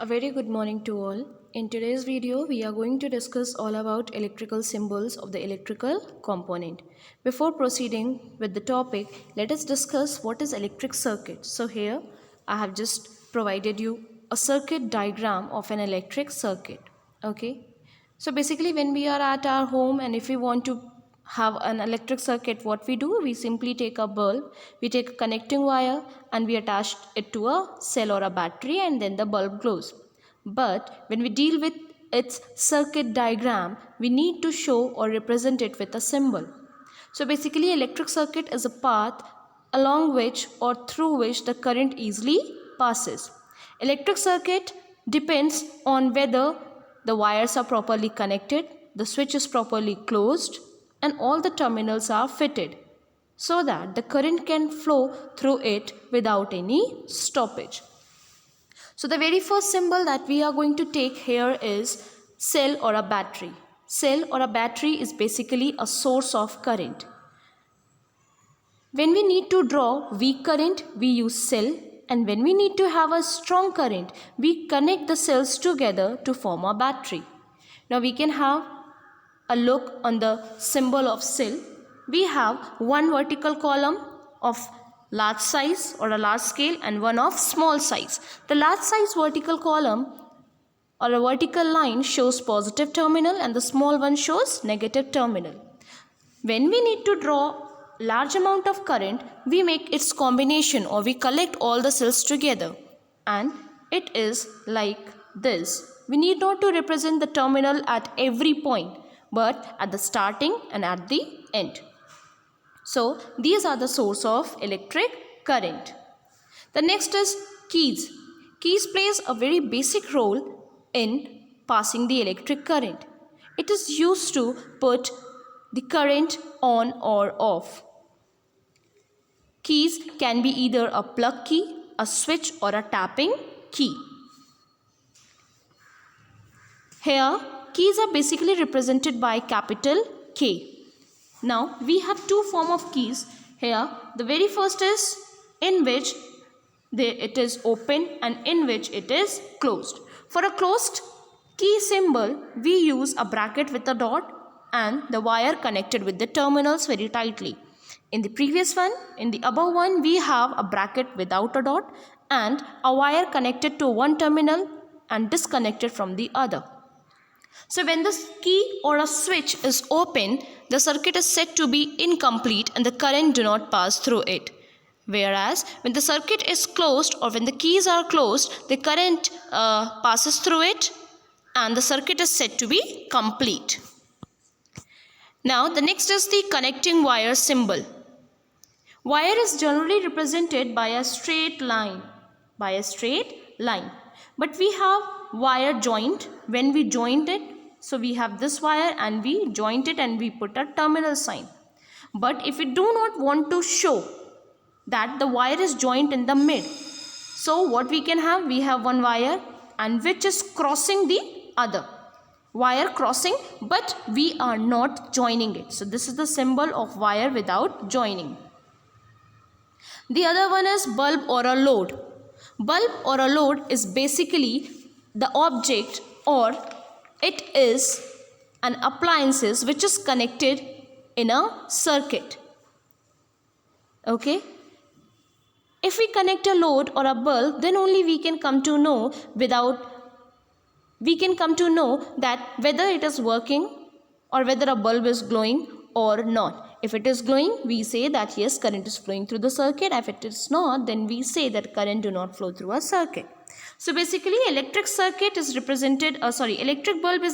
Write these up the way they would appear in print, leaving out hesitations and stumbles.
A very good morning to all. In today's video, we are going to discuss all about electrical symbols of the electrical component. Before proceeding with the topic, let us discuss what is electric circuit. So here, I have just provided you a circuit diagram of an electric circuit. Okay. So basically when we are at our home and if we want to have an electric circuit, what we do, we simply take a bulb, we take a connecting wire and we attach it to a cell or a battery and then the bulb glows. But when we deal with its circuit diagram, we need to show or represent it with a symbol. So basically electric circuit is a path along which or through which the current easily passes. Electric circuit depends on whether the wires are properly connected, the switch is properly closed, and all the terminals are fitted so that the current can flow through it without any stoppage. So the very first symbol that we are going to take here is cell or a battery. Cell or a battery is basically a source of current. When we need to draw weak current, we use cell, and when we need to have a strong current, we connect the cells together to form a battery. Now we can have a look on the symbol of cell. We have one vertical column of large size or a large scale and one of small size. The large size vertical column or a vertical line shows positive terminal and the small one shows negative terminal. When we need to draw large amount of current, we make its combination or we collect all the cells together and it is like this. We need not to represent the terminal at every point but at the starting and at the end. So these are the source of electric current. The next is keys. Keys plays a very basic role in passing the electric current. It is used to put the current on or off. Keys can be either a plug key, a switch or a tapping key. Here, keys are basically represented by capital K. Now, we have two forms of keys here. The very first is in which it is open and in which it is closed. For a closed key symbol, we use a bracket with a dot and the wire connected with the terminals very tightly. In the previous one, in the above one, we have a bracket without a dot and a wire connected to one terminal and disconnected from the other. So when the key or a switch is open, the circuit is said to be incomplete and the current do not pass through it. Whereas when the circuit is closed or when the keys are closed, the current passes through it and the circuit is said to be complete. Now the next is the connecting wire symbol. Wire is generally represented by a straight line. But we have wire joint. When we joint it, so we have this wire and we joint it and we put a terminal sign. But if we do not want to show that the wire is joined in the mid, so what we can have, we have one wire and which is crossing the other. Wire crossing, but we are not joining it. So this is the symbol of wire without joining. The other one is bulb or a load. Bulb or a load is basically the object or it is an appliances which is connected in a circuit. Okay. If we connect a load or a bulb, then only we can come to know that whether it is working or whether a bulb is glowing or not. If it is glowing, we say that yes, current is flowing through the circuit. If it is not, then we say that current do not flow through a circuit. So basically electric bulb is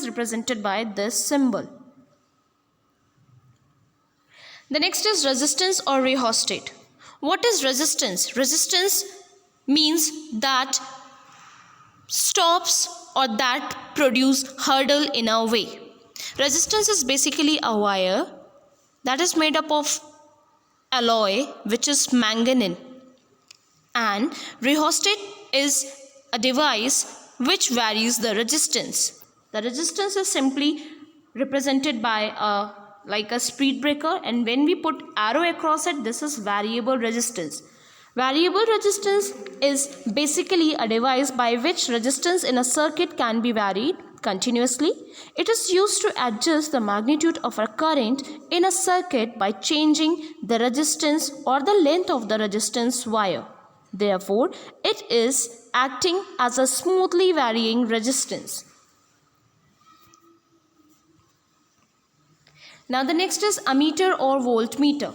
represented by this symbol. The next is resistance or rheostat. What is resistance? Resistance means that stops or that produce hurdle in a way. Resistance is basically a wire that is made up of alloy which is manganese, and rheostat is a device which varies the resistance. The resistance is simply represented by like a speed breaker, and when we put arrow across it, this is variable resistance. Variable resistance is basically a device by which resistance in a circuit can be varied continuously. It is used to adjust the magnitude of a current in a circuit by changing the resistance or the length of the resistance wire. Therefore, it is acting as a smoothly varying resistance. Now the next is ammeter or voltmeter.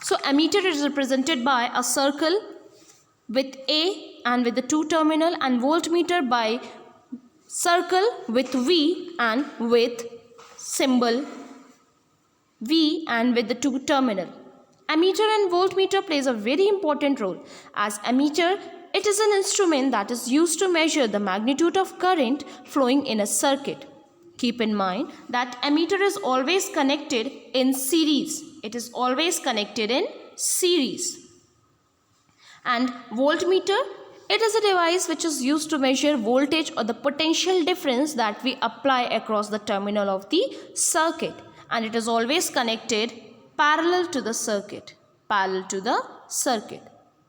So ammeter is represented by a circle with A and with the 2 terminal, and voltmeter by circle with V and with symbol V and with the 2 terminal. Ammeter and voltmeter plays a very important role. As ammeter, it is an instrument that is used to measure the magnitude of current flowing in a circuit. Keep in mind that ammeter is always connected in series. It is always connected in series. And voltmeter, it is a device which is used to measure voltage or the potential difference that we apply across the terminal of the circuit. And it is always connected parallel to the circuit.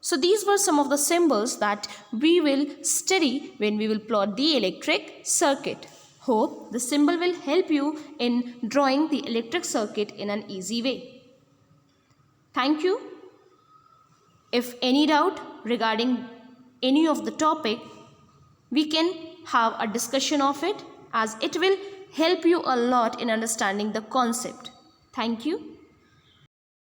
So these were some of the symbols that we will study when we will plot the electric circuit. Hope the symbol will help you in drawing the electric circuit in an easy way. Thank you. If any doubt regarding any of the topic, we can have a discussion of it, as it will help you a lot in understanding the concept. Thank you.